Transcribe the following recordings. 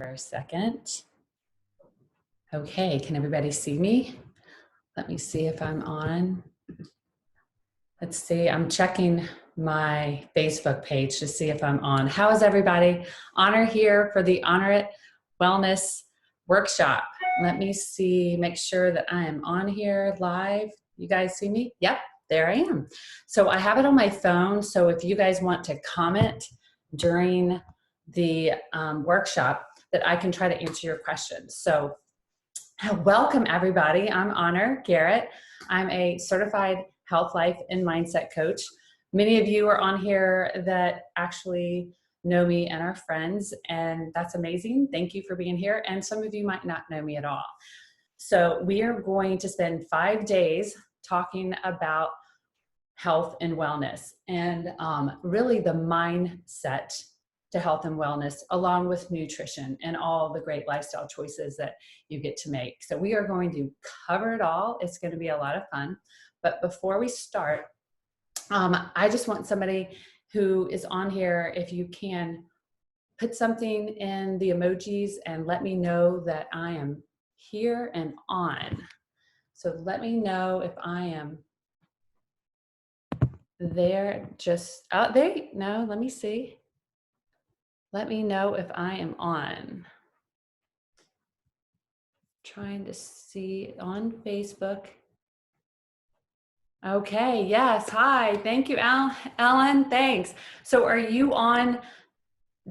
for a second. Okay, can everybody see me? Let me see if I'm on. Let's see, I'm checking my Facebook page to see if I'm on. How is everybody? Honor here for the Honor It Wellness Workshop. Let me see, make sure that I am on here live. You guys see me? Yep, there I am. So I have it on my phone, so if you guys want to comment during the workshop, that I can try to answer your questions. So welcome everybody. I'm Honor Garrett. I'm a certified health, life, and mindset coach. Many of you are on here that actually know me and are friends, and that's amazing. Thank you for being here. And some of you might not know me at all. So we are going to spend 5 days talking about health and wellness, and really the mindset to health and wellness, along with nutrition and all the great lifestyle choices that you get to make. So we are going to cover it all. It's going to be a lot of fun. But before we start, I just want somebody who is on here, if you can, put something in the emojis and let me know that I am here and on. So let me know if I am there. Just out there. No, let me see. Let me know if I am on. Trying to see on Facebook. Okay, yes, hi, thank you, Ellen, thanks. So are you on,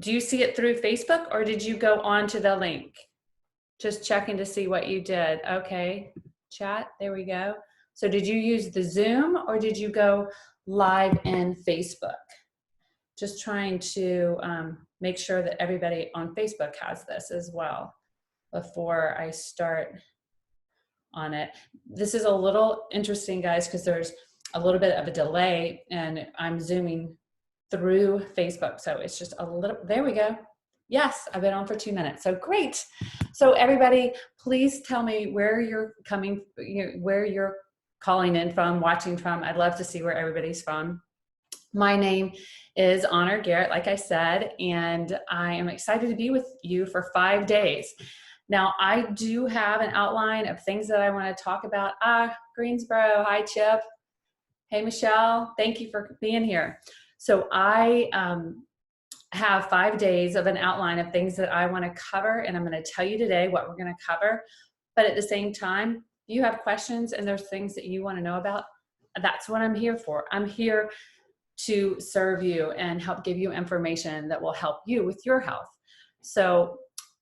do you see it through Facebook or did you go on to the link? Just checking to see what you did. Okay, chat, there we go. So did you use the Zoom or did you go live in Facebook? Just trying to make sure that everybody on Facebook has this as well before I start on it. This is a little interesting, guys, because there's a little bit of a delay and I'm zooming through Facebook. So it's just a little, there we go. Yes, I've been on for 2 minutes. So great. So everybody, please tell me where you're coming, where you're calling in from, watching from. I'd love to see where everybody's from. My name is Honor Garrett, like I said, and I am excited to be with you for 5 days. Now, I do have an outline of things that I want to talk about. Greensboro, hi, Chip. Hey, Michelle, thank you for being here. So I have 5 days of an outline of things that I want to cover, and I'm going to tell you today what we're going to cover. But at the same time, if you have questions and there's things that you want to know about, that's what I'm here for. I'm here to serve you and help give you information that will help you with your health. So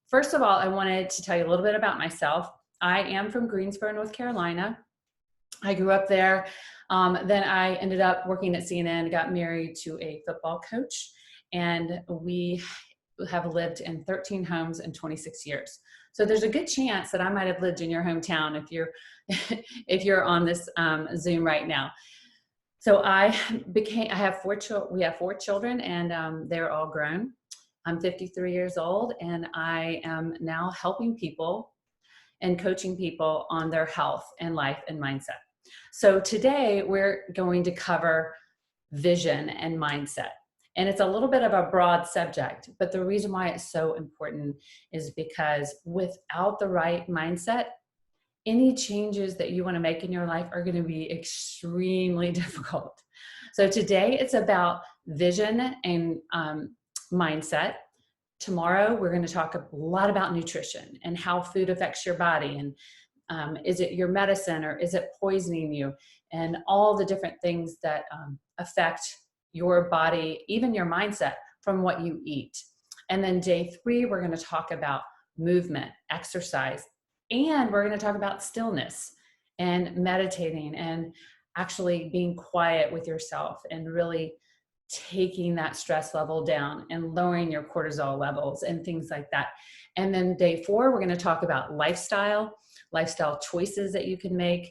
first of all, I wanted to tell you a little bit about myself. I am from Greensboro, North Carolina. I grew up there. Then I ended up working at CNN, got married to a football coach, and we have lived in 13 homes in 26 years. So there's a good chance that I might have lived in your hometown if you're on this Zoom right now. So we have 4 children, and they're all grown. I'm 53 years old, and I am now helping people and coaching people on their health and life and mindset. So today we're going to cover vision and mindset. And it's a little bit of a broad subject, but the reason why it's so important is because without the right mindset, any changes that you want to make in your life are going to be extremely difficult. So today it's about vision and mindset. Tomorrow we're going to talk a lot about nutrition and how food affects your body, and is it your medicine or is it poisoning you, and all the different things that affect your body, even your mindset, from what you eat. And then day 3, we're going to talk about movement, exercise, and we're going to talk about stillness and meditating and actually being quiet with yourself and really taking that stress level down and lowering your cortisol levels and things like that. And then day 4, we're going to talk about lifestyle choices that you can make,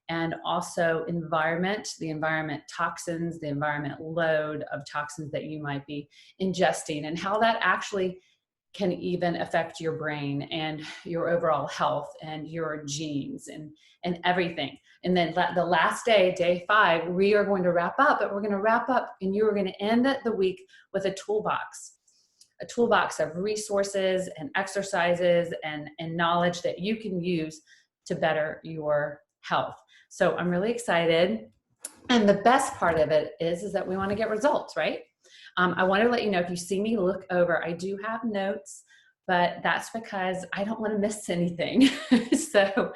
and also the environment toxins, the environment load of toxins that you might be ingesting, and how that actually can even affect your brain and your overall health and your genes and everything. And then the last day, day 5, we are going to wrap up, but we're going to wrap up and you are going to end the week with a toolbox. a toolbox of resources and exercises and knowledge that you can use to better your health. So I'm really excited. And the best part of it is that we want to get results, right? I want to let you know, if you see me look over, I do have notes, but that's because I don't want to miss anything. So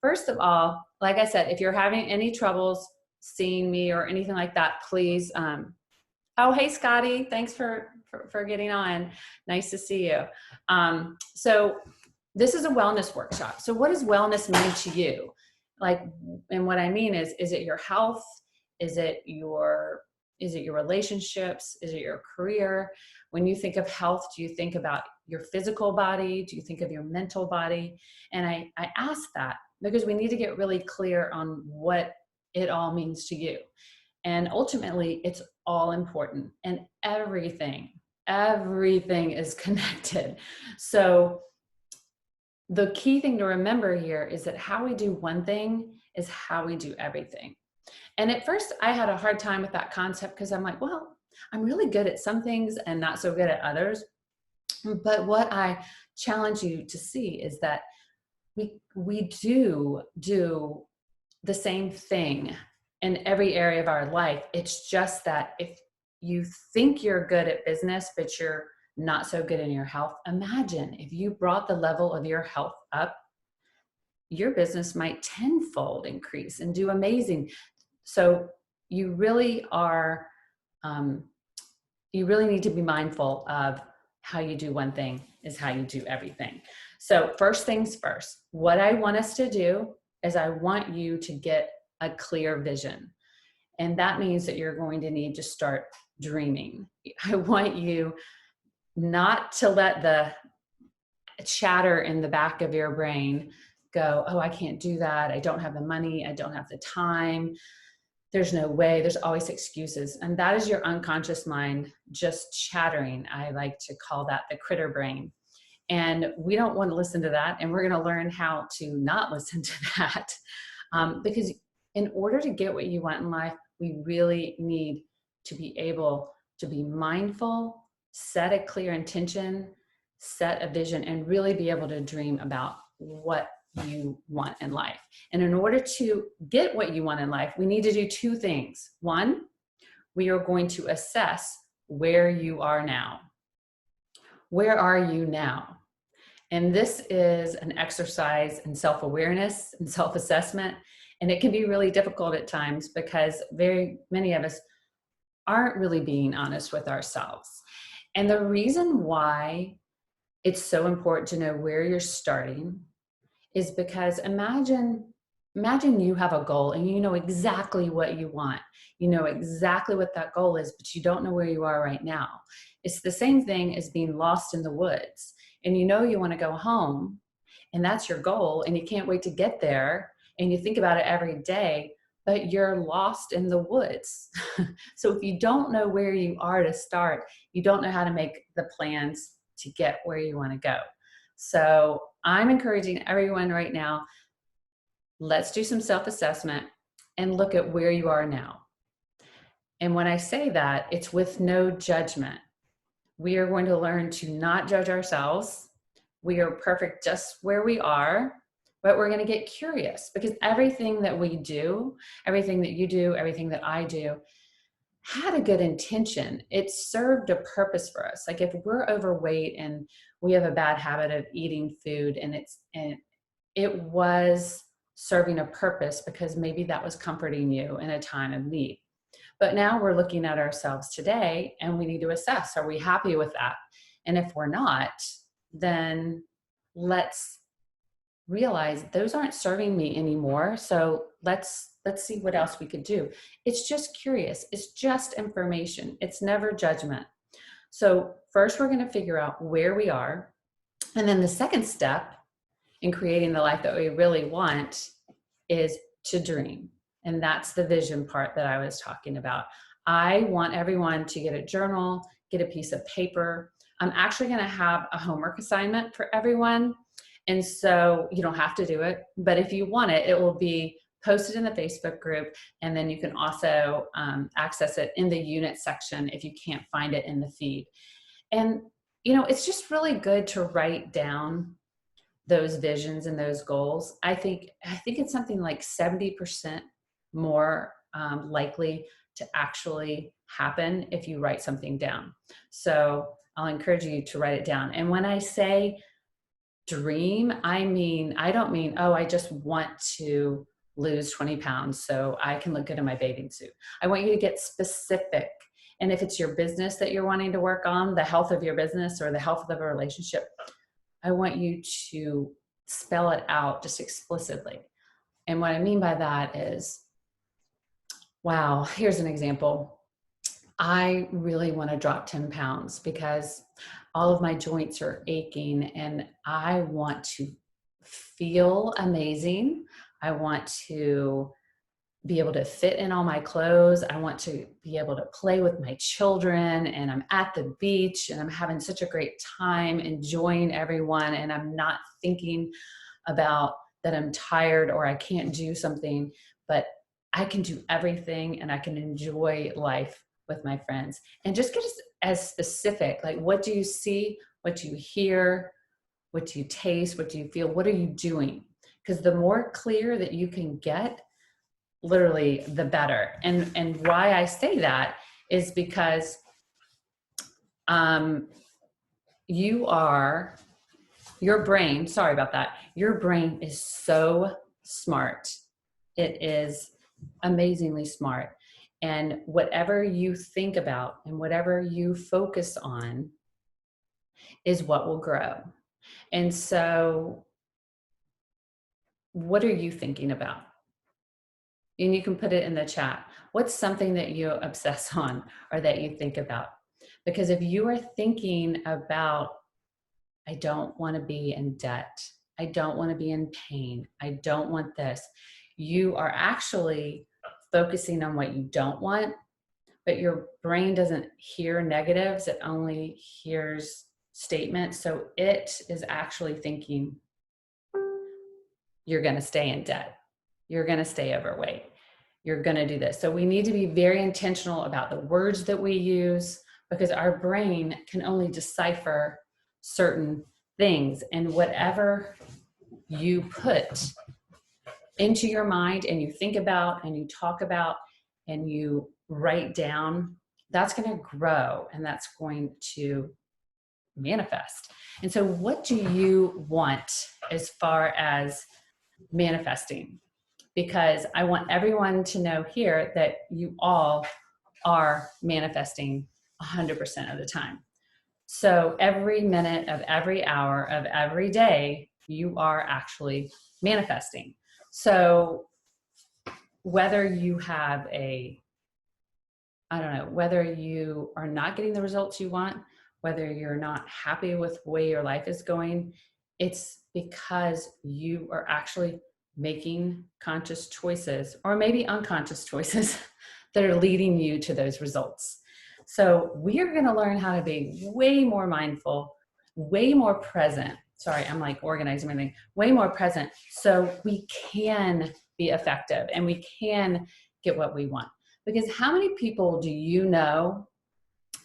first of all, like I said, if you're having any troubles seeing me or anything like that, please, oh, hey, Scotty, thanks for getting on. Nice to see you. So this is a wellness workshop. So what does wellness mean to you? Like, and what I mean is it your health? Is it your relationships? Is it your career? When you think of health, do you think about your physical body? Do you think of your mental body? And I ask that because we need to get really clear on what it all means to you. And ultimately, it's all important, and everything is connected. So the key thing to remember here is that how we do one thing is how we do everything. And at first I had a hard time with that concept because I'm like, well, I'm really good at some things and not so good at others. But what I challenge you to see is that we do the same thing in every area of our life. It's just that if you think you're good at business, but you're not so good in your health, imagine if you brought the level of your health up, your business might tenfold increase and do amazing. So you really are, you really need to be mindful of how you do one thing is how you do everything. So first things first, what I want us to do is I want you to get a clear vision. And that means that you're going to need to start dreaming. I want you not to let the chatter in the back of your brain go, oh, I can't do that. I don't have the money. I don't have the time. There's no way. There's always excuses. And that is your unconscious mind just chattering. I like to call that the critter brain. And we don't want to listen to that. And we're going to learn how to not listen to that. Because in order to get what you want in life, we really need to be able to be mindful, set a clear intention, set a vision, and really be able to dream about what you want in life. And in order to get what you want in life, we need to do two things. One, we are going to assess where you are now. Where are you now? And this is an exercise in self-awareness and self-assessment. And it can be really difficult at times because very many of us aren't really being honest with ourselves. And the reason why it's so important to know where you're starting is because imagine you have a goal and you know exactly what you want. You know exactly what that goal is, but you don't know where you are right now. It's the same thing as being lost in the woods. And you know you want to go home, and that's your goal, and you can't wait to get there, and you think about it every day, but you're lost in the woods. So if you don't know where you are to start, you don't know how to make the plans to get where you want to go. So I'm encouraging everyone right now, let's do some self-assessment and look at where you are now. And when I say that, it's with no judgment. We are going to learn to not judge ourselves. We are perfect just where we are, but we're going to get curious because everything that we do, everything that you do, everything that I do had a good intention. It served a purpose for us. Like if we're overweight and we have a bad habit of eating food and it was serving a purpose because maybe that was comforting you in a time of need. But now we're looking at ourselves today and we need to assess, are we happy with that? And if we're not, then let's realize those aren't serving me anymore. So let's see what else we could do. It's just curious. It's just information. It's never judgment. So first we're going to figure out where we are. And then the second step in creating the life that we really want is to dream. And that's the vision part that I was talking about. I want everyone to get a journal, get a piece of paper. I'm actually going to have a homework assignment for everyone. And so you don't have to do it, but if you want it, it will be posted in the Facebook group. And then you can also access it in the unit section if you can't find it in the feed. And, you know, it's just really good to write down those visions and those goals. I think it's something like 70% more likely to actually happen if you write something down. So I'll encourage you to write it down. And when I say dream, I don't mean, oh, I just want to lose 20 pounds so I can look good in my bathing suit. I want you to get specific. And if it's your business that you're wanting to work on, the health of your business or the health of a relationship, I want you to spell it out just explicitly. And what I mean by that is, wow, here's an example. I really want to drop 10 pounds because all of my joints are aching and I want to feel amazing. I want to be able to fit in all my clothes. I want to be able to play with my children, and I'm at the beach and I'm having such a great time enjoying everyone, and I'm not thinking about that I'm tired or I can't do something, but I can do everything and I can enjoy life with my friends. And just get as specific, like, what do you see? What do you hear? What do you taste? What do you feel? What are you doing? Because the more clear that you can get, literally the better. And why I say that is because your brain, sorry about that, your brain is so smart. It is amazingly smart. And whatever you think about and whatever you focus on is what will grow. And so, what are you thinking about? And you can put it in the chat. What's something that you obsess on or that you think about? Because if you are thinking about, I don't want to be in debt, I don't want to be in pain, I don't want this, you are actually focusing on what you don't want, but your brain doesn't hear negatives, it only hears statements. So it is actually thinking, you're going to stay in debt, you're going to stay overweight, you're going to do this. So we need to be very intentional about the words that we use, because our brain can only decipher certain things. And whatever you put into your mind and you think about and you talk about and you write down, that's going to grow and that's going to manifest. And so what do you want as far as manifesting? Because I want everyone to know here that you all are manifesting 100% of the time. So every minute of every hour of every day, you are actually manifesting. So whether you have whether you are not getting the results you want, whether you're not happy with the way your life is going, it's because you are actually making conscious choices, or maybe unconscious choices, that are leading you to those results. So we are going to learn how to be way more mindful, way more present. Sorry, I'm like organizing everything. Way more present so we can be effective and we can get what we want. Because how many people do you know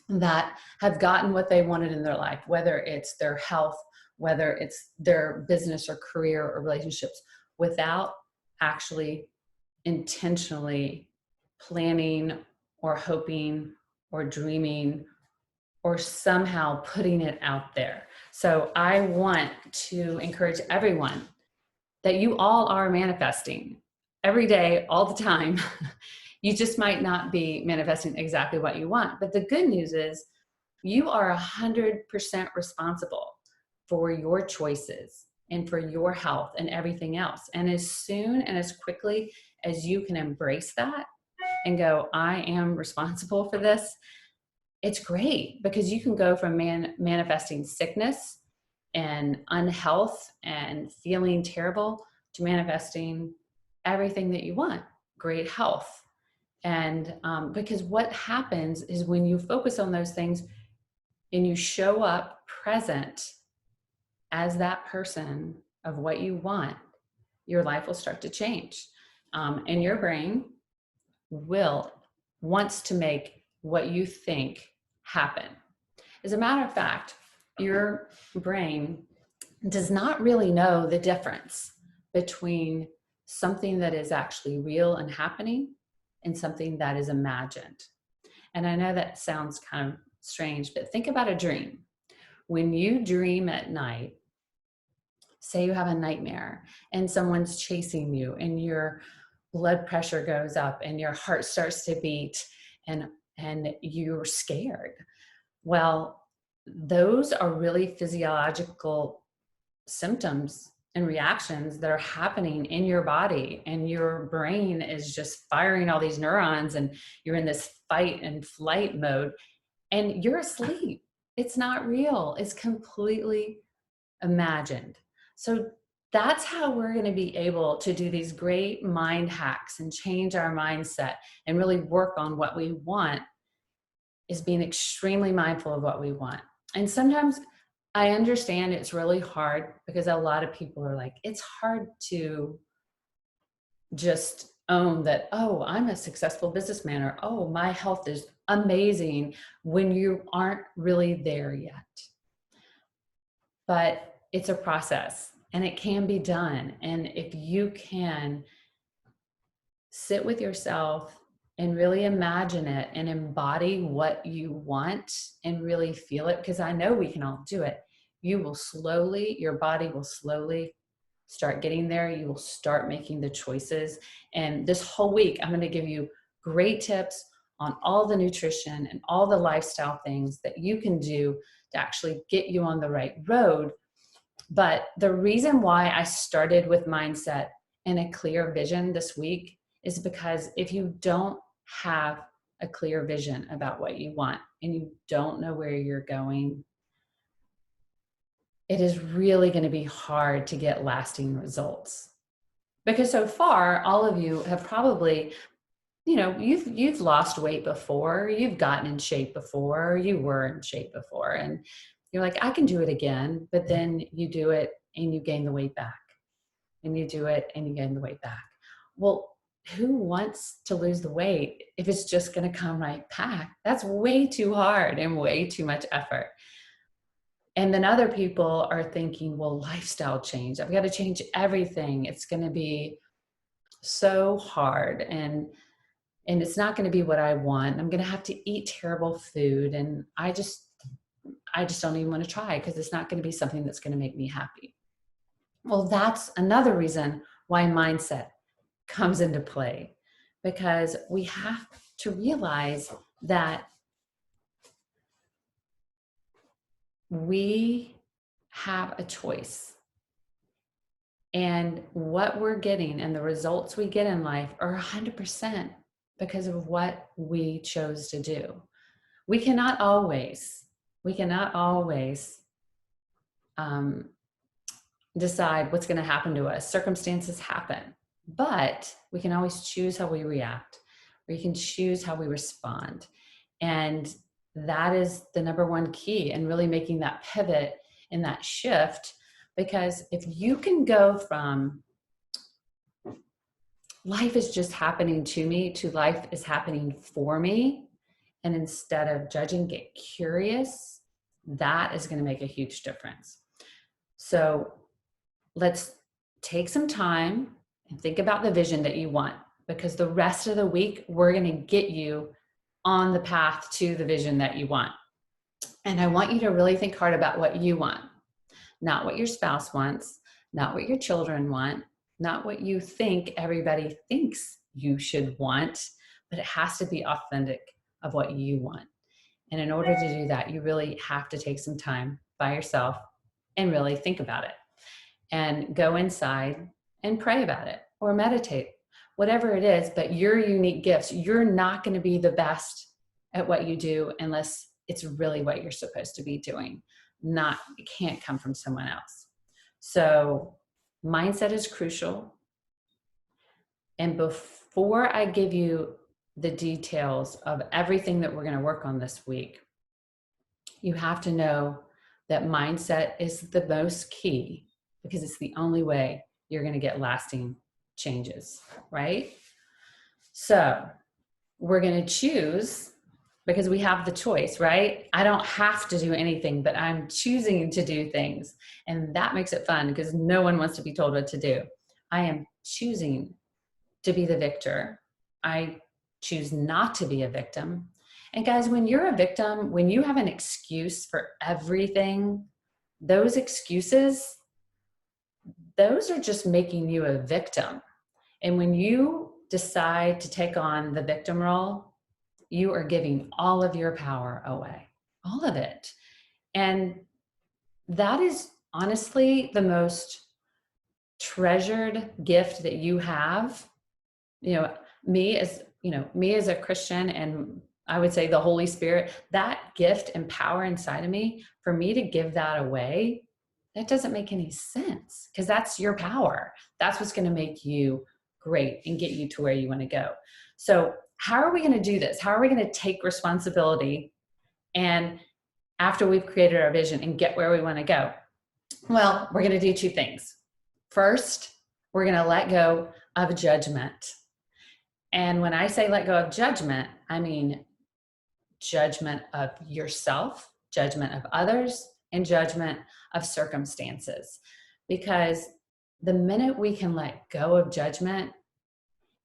that have gotten what they wanted in their life, whether it's their health, whether it's their business or career or relationships, without actually intentionally planning or hoping or dreaming or somehow putting it out there? So I want to encourage everyone that you all are manifesting every day, all the time. You just might not be manifesting exactly what you want. But the good news is you are 100% responsible for your choices and for your health and everything else. And as soon and as quickly as you can embrace that and go, I am responsible for this, it's great, because you can go from manifesting sickness and unhealth and feeling terrible to manifesting everything that you want, great health. And because what happens is when you focus on those things and you show up present as that person of what you want, your life will start to change. And your brain wants to make what you think happen. As a matter of fact, your brain does not really know the difference between something that is actually real and happening and something that is imagined. And I know that sounds kind of strange, but think about a dream. When you dream at night, say you have a nightmare and someone's chasing you and your blood pressure goes up and your heart starts to beat and you're scared. Well, those are really physiological symptoms and reactions that are happening in your body, and your brain is just firing all these neurons and you're in this fight and flight mode and you're asleep. It's not real. It's completely imagined. So that's how we're going to be able to do these great mind hacks and change our mindset and really work on what we want, is being extremely mindful of what we want. And sometimes I understand it's really hard because a lot of people are like, it's hard to just own that, oh, I'm a successful businessman, or oh, my health is amazing, when you aren't really there yet. But it's a process and it can be done. And if you can sit with yourself and really imagine it and embody what you want and really feel it, because I know we can all do it, you will slowly, your body will slowly start getting there. You will start making the choices. And this whole week, I'm going to give you great tips on all the nutrition and all the lifestyle things that you can do to actually get you on the right road. But the reason why I started with mindset and a clear vision this week is because if you don't have a clear vision about what you want and you don't know where you're going, it is really going to be hard to get lasting results. Because so far, all of you have probably, you've lost weight before, you've gotten in shape before, you were in shape before, and you're like, I can do it again. But then you do it and you gain the weight back, and you do it and you gain the weight back. Well, who wants to lose the weight if it's just going to come right back? That's way too hard and way too much effort. And then other people are thinking, well, lifestyle change, I've got to change everything. It's going to be so hard, and it's not going to be what I want. I'm going to have to eat terrible food, and I just don't even want to try because it's not going to be something that's going to make me happy. Well, that's another reason why mindset comes into play, because we have to realize that we have a choice. And what we're getting and the results we get in life are 100% because of what we chose to do. We cannot always decide what's going to happen to us. Circumstances happen, but we can always choose how we react, or you can choose how we respond. And that is the number one key in really making that pivot and that shift. Because if you can go from life is just happening to me to life is happening for me, and instead of judging, get curious, that is going to make a huge difference. So let's take some time and think about the vision that you want, because the rest of the week, we're going to get you on the path to the vision that you want. And I want you to really think hard about what you want. Not what your spouse wants, not what your children want, not what you think everybody thinks you should want, but it has to be authentic of what you want. And in order to do that, you really have to take some time by yourself and really think about it, and go inside and pray about it or meditate, whatever it is. But your unique gifts, you're not going to be the best at what you do unless it's really what you're supposed to be doing. It can't come from someone else. So mindset is crucial. And before I give you the details of everything that we're going to work on this week, you have to know that mindset is the most key, because it's the only way you're going to get lasting changes, right? So we're going to choose because we have the choice, right? I don't have to do anything, but I'm choosing to do things. And that makes it fun because no one wants to be told what to do. I am choosing to be the victor. I choose not to be a victim. And guys, when you're a victim, when you have an excuse for everything, those excuses, those are just making you a victim. And when you decide to take on the victim role, you are giving all of your power away, all of it. And that is honestly the most treasured gift that you have. You know, me as a Christian, and I would say the Holy Spirit, that gift and power inside of me, for me to give that away, that doesn't make any sense because that's your power. That's what's going to make you great and get you to where you want to go. So how are we going to do this? How are we going to take responsibility and after we've created our vision and get where we want to go? Well, we're going to do two things. First, we're going to let go of judgment. And when I say let go of judgment, I mean judgment of yourself, judgment of others, and judgment of circumstances. Because the minute we can let go of judgment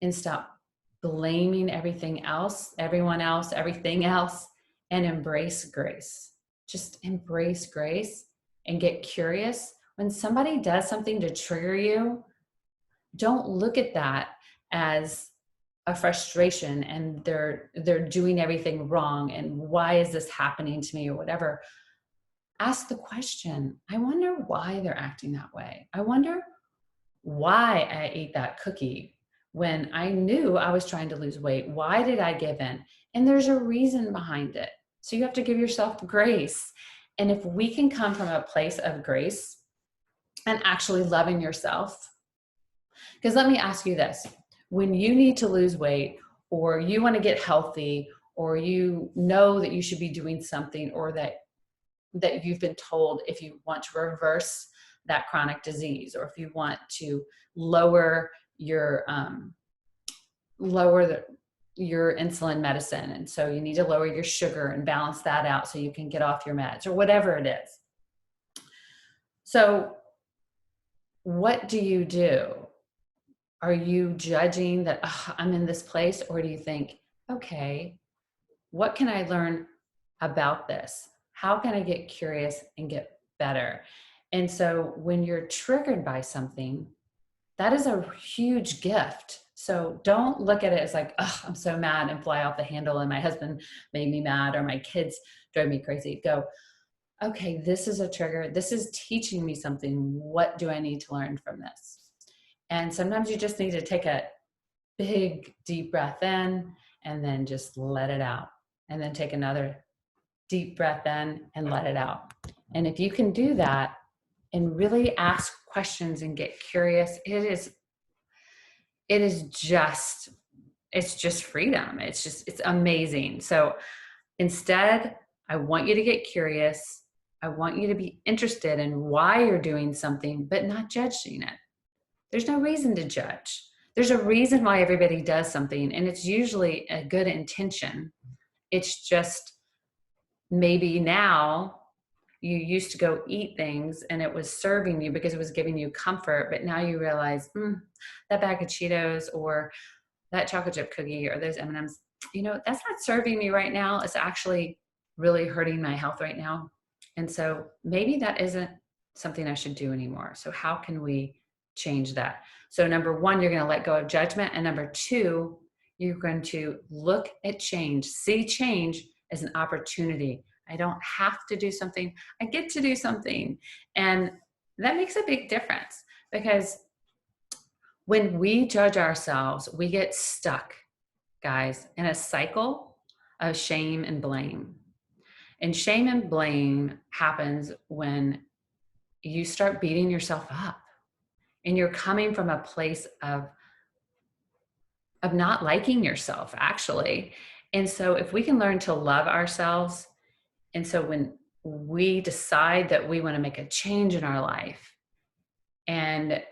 and stop blaming everything else, everyone else, everything else, and embrace grace, just embrace grace and get curious. When somebody does something to trigger you, don't look at that as a frustration and they're doing everything wrong and why is this happening to me or whatever. Ask the question, I wonder why they're acting that way. I wonder why I ate that cookie when I knew I was trying to lose weight. Why did I give in? And there's a reason behind it. So you have to give yourself grace. And if we can come from a place of grace and actually loving yourself, because let me ask you this, when you need to lose weight or you want to get healthy or you know that you should be doing something or that you've been told if you want to reverse that chronic disease or if you want to lower your your insulin medicine, and so you need to lower your sugar and balance that out so you can get off your meds or whatever it is. So what do you do? Are you judging that I'm in this place, or do you think, okay, what can I learn about this? How can I get curious and get better? And so when you're triggered by something, that is a huge gift. So don't look at it as like, oh, I'm so mad and fly off the handle and my husband made me mad or my kids drove me crazy. Go, okay, this is a trigger. This is teaching me something. What do I need to learn from this? And sometimes you just need to take a big, deep breath in and then just let it out. And then take another deep breath in and let it out. And if you can do that and really ask questions and get curious, it's just freedom. It's amazing. So instead, I want you to get curious. I want you to be interested in why you're doing something, but not judging it. There's no reason to judge. There's a reason why everybody does something, and it's usually a good intention. It's just maybe now you used to go eat things and it was serving you because it was giving you comfort, but now you realize that bag of Cheetos or that chocolate chip cookie or those M&Ms, that's not serving me right now. It's actually really hurting my health right now. And so maybe that isn't something I should do anymore. So how can we change that? So number one, you're going to let go of judgment. And number two, you're going to look at change, see change as an opportunity. I don't have to do something. I get to do something. And that makes a big difference because when we judge ourselves, we get stuck, guys, in a cycle of shame and blame. And shame and blame happens when you start beating yourself up and you're coming from a place of not liking yourself, actually. And so if we can learn to love ourselves, and so when we decide that we want to make a change in our life and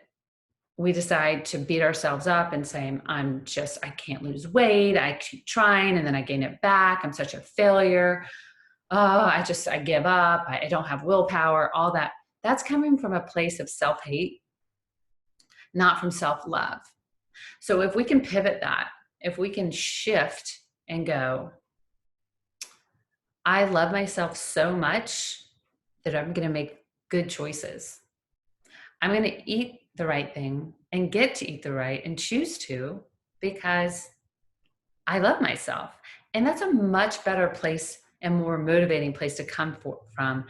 we decide to beat ourselves up and say, I can't lose weight. I keep trying and then I gain it back. I'm such a failure. Oh, I give up. I don't have willpower, all that. That's coming from a place of self-hate, not from self-love. So if we can pivot that, if we can shift and go, I love myself so much that I'm going to make good choices. I'm going to eat the right thing and get to eat the right and choose to because I love myself. And that's a much better place and more motivating place to come from,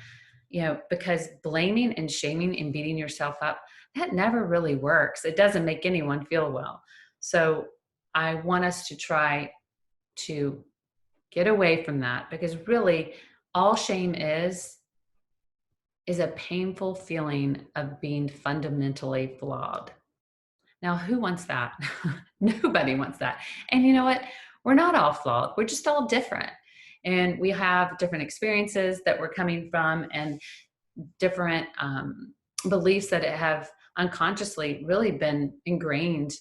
because blaming and shaming and beating yourself up, that never really works. It doesn't make anyone feel well. So I want us to try to get away from that, because really all shame is a painful feeling of being fundamentally flawed. Now, who wants that? Nobody wants that. And you know what? We're not all flawed. We're just all different. And we have different experiences that we're coming from and different beliefs that have unconsciously really been ingrained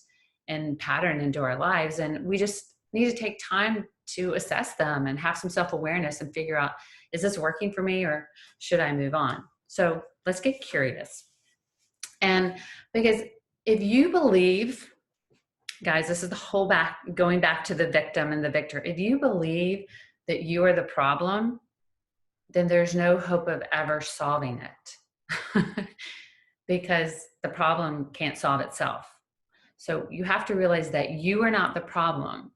and patterned into our lives. And we just need to take time to assess them and have some self-awareness and figure out, is this working for me or should I move on? So let's get curious. And because if you believe, guys, this is the whole going back to the victim and the victor. If you believe that you are the problem, then there's no hope of ever solving it because the problem can't solve itself. So you have to realize that you are not the problem.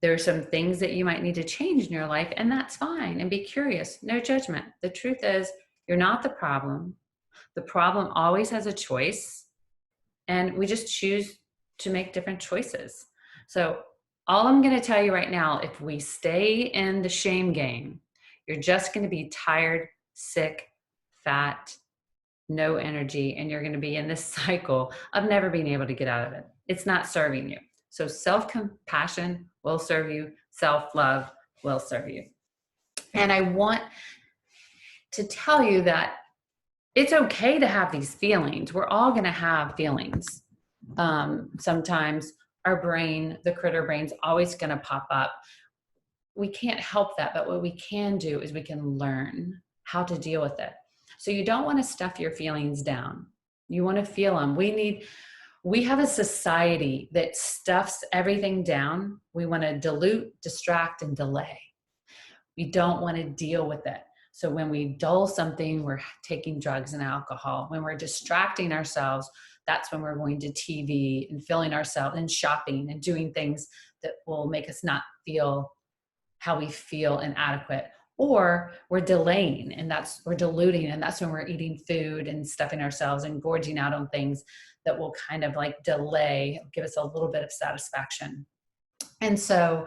There are some things that you might need to change in your life, and that's fine. And be curious, no judgment. The truth is, you're not the problem. The problem always has a choice, and we just choose to make different choices. So all I'm going to tell you right now, if we stay in the shame game, you're just going to be tired, sick, fat, no energy, and you're going to be in this cycle of never being able to get out of it. It's not serving you. So self-compassion will serve you. Self-love will serve you. And I want to tell you that it's okay to have these feelings. We're all going to have feelings. Sometimes our brain, the critter brain's always going to pop up. We can't help that, but what we can do is we can learn how to deal with it. So you don't want to stuff your feelings down. You want to feel them. We have a society that stuffs everything down. We want to dilute, distract, and delay. We don't want to deal with it. So when we dull something, we're taking drugs and alcohol. When we're distracting ourselves, that's when we're going to TV and filling ourselves and shopping and doing things that will make us not feel how we feel inadequate. Or we're delaying and we're diluting, and that's when we're eating food and stuffing ourselves and gorging out on things that will kind of like delay, give us a little bit of satisfaction. And so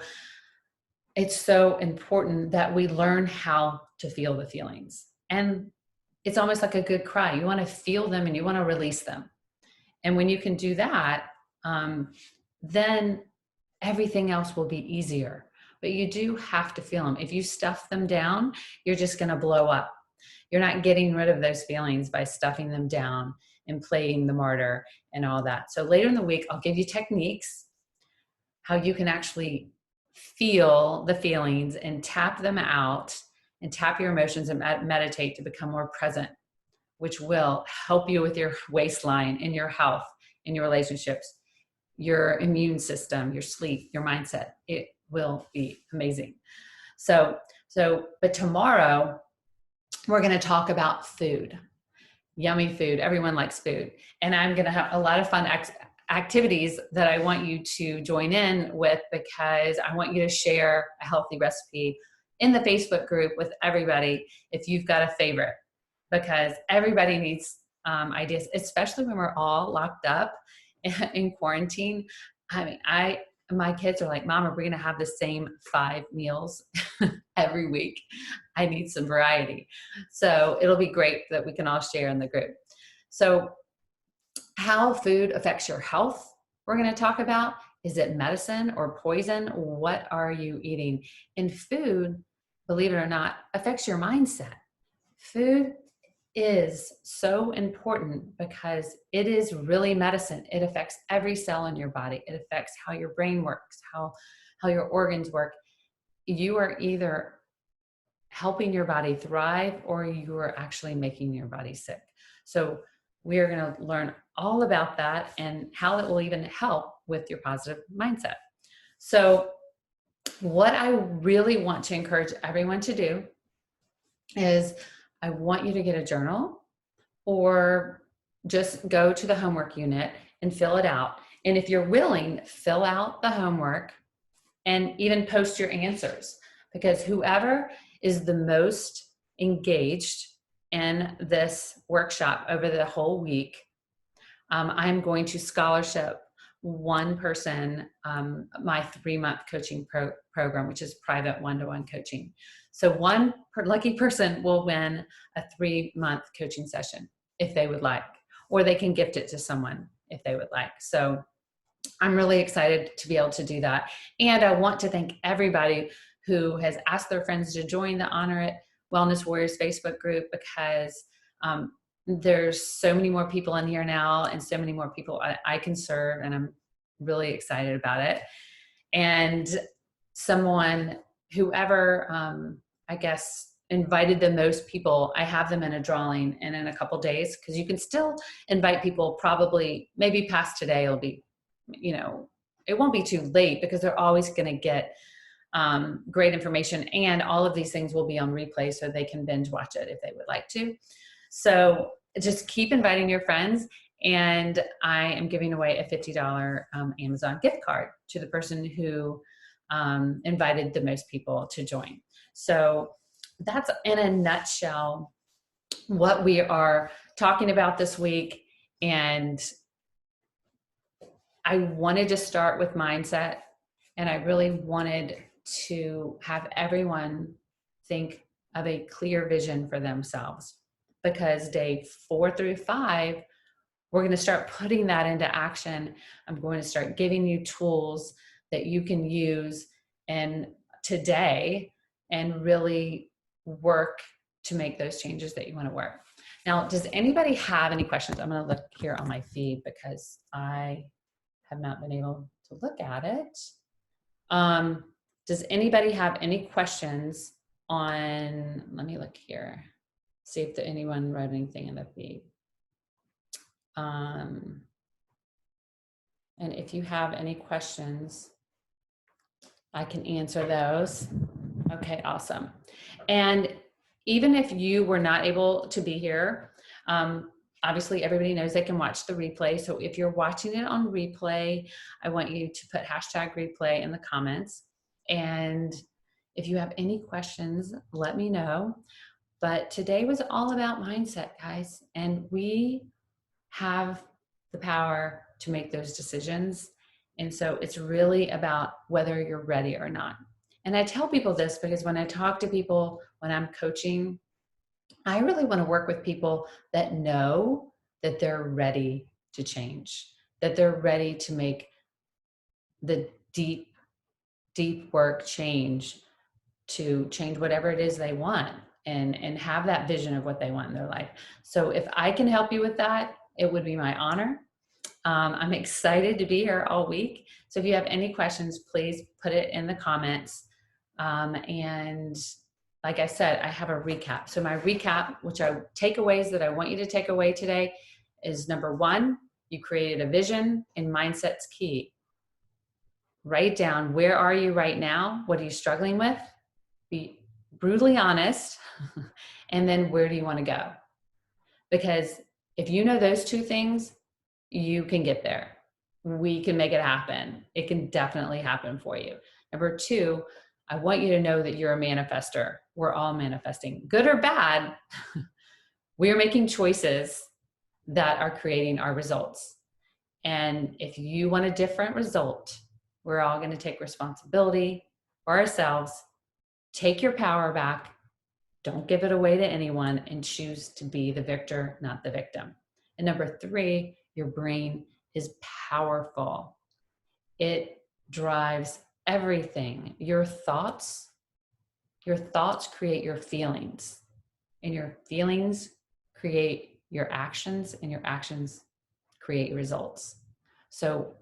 it's so important that we learn how to feel the feelings. And it's almost like a good cry. You want to feel them and you want to release them. And when you can do that, then everything else will be easier. But you do have to feel them. If you stuff them down, you're just going to blow up. You're not getting rid of those feelings by stuffing them down and playing the martyr and all that. So later in the week, I'll give you techniques how you can actually feel the feelings and tap them out and tap your emotions and meditate to become more present, which will help you with your waistline and your health and your relationships, your immune system, your sleep, your mindset. It will be amazing. But tomorrow we're going to talk about food, yummy food. Everyone likes food. And I'm going to have a lot of fun activities that I want you to join in with, because I want you to share a healthy recipe in the Facebook group with everybody if you've got a favorite, because everybody needs ideas, especially when we're all locked up in quarantine. I mean, my kids are like, Mom, are we going to have the same 5 meals every week? I need some variety. So it'll be great that we can all share in the group. So how food affects your health, we're going to talk about. Is it medicine or poison? What are you eating? And food, believe it or not, affects your mindset. Food is so important because it is really medicine. It affects every cell in your body. It affects how your brain works, how your organs work. You are either helping your body thrive or you are actually making your body sick. So we are going to learn all about that and how it will even help with your positive mindset. So what I really want to encourage everyone to do is I want you to get a journal or just go to the homework unit and fill it out. And if you're willing, fill out the homework and even post your answers, because whoever is the most engaged in this workshop over the whole week, I'm going to scholarship one person my 3-month coaching program, which is private one-to-one coaching. So one lucky person will win a 3-month coaching session if they would like, or they can gift it to someone if they would like. So I'm really excited to be able to do that. And I want to thank everybody who has asked their friends to join the Honor It Wellness Warriors Facebook group, because there's so many more people in here now and so many more people I can serve, and I'm really excited about it. And whoever, I guess, invited the most people, I have them in a drawing and in a couple days, because you can still invite people, probably maybe past today. It'll be, it won't be too late, because they're always going to get great information, and all of these things will be on replay so they can binge watch it if they would like to. So just keep inviting your friends, and I am giving away a $50 Amazon gift card to the person who invited the most people to join. So that's in a nutshell what we are talking about this week. And I wanted to start with mindset, and I really wanted to have everyone think of a clear vision for themselves, because day 4 through 5, we're going to start putting that into action. I'm going to start giving you tools that you can use today and really work to make those changes that you want to work. Now, does anybody have any questions? I'm going to look here on my feed because I have not been able to look at it. Does anybody have any questions on, let me look here, see if anyone wrote anything in the feed. And if you have any questions, I can answer those. Okay, awesome. And even if you were not able to be here, obviously everybody knows they can watch the replay. So if you're watching it on replay, I want you to put #replay in the comments. And if you have any questions, let me know. But today was all about mindset, guys. And we have the power to make those decisions. And so it's really about whether you're ready or not. And I tell people this because when I talk to people, when I'm coaching, I really want to work with people that know that they're ready to change, that they're ready to make the deep work change, to change whatever it is they want and have that vision of what they want in their life. So if I can help you with that, it would be my honor. I'm excited to be here all week. So if you have any questions, please put it in the comments. And like I said, I have a recap. So my recap, which are takeaways that I want you to take away today, is number 1, you created a vision, and mindset's key. Write down, where are you right now? What are you struggling with? Be brutally honest. And then where do you want to go? Because if you know those 2 things, you can get there. We can make it happen. It can definitely happen for you. Number 2, I want you to know that you're a manifester. We're all manifesting, good or bad. We're making choices that are creating our results. And if you want a different result, we're all going to take responsibility for ourselves. Take your power back. Don't give it away to anyone, and choose to be the victor, not the victim. And number 3, your brain is powerful. It drives everything. Your thoughts create your feelings, and your feelings create your actions, and your actions create results. So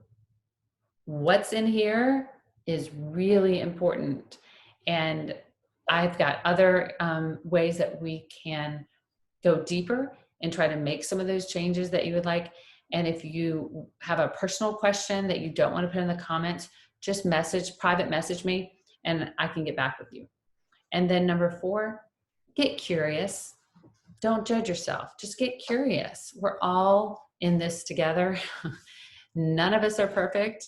what's in here is really important. And I've got other ways that we can go deeper and try to make some of those changes that you would like. And if you have a personal question that you don't want to put in the comments, just private message me, and I can get back with you. And then number 4, get curious. Don't judge yourself. Just get curious. We're all in this together. None of us are perfect.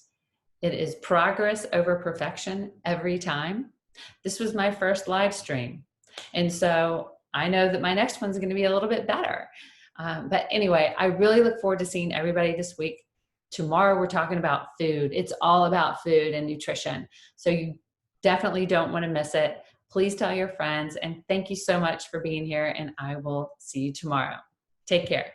It is progress over perfection every time. This was my first live stream. And so I know that my next one's going to be a little bit better. But anyway, I really look forward to seeing everybody this week. Tomorrow, we're talking about food. It's all about food and nutrition. So you definitely don't want to miss it. Please tell your friends. And thank you so much for being here. And I will see you tomorrow. Take care.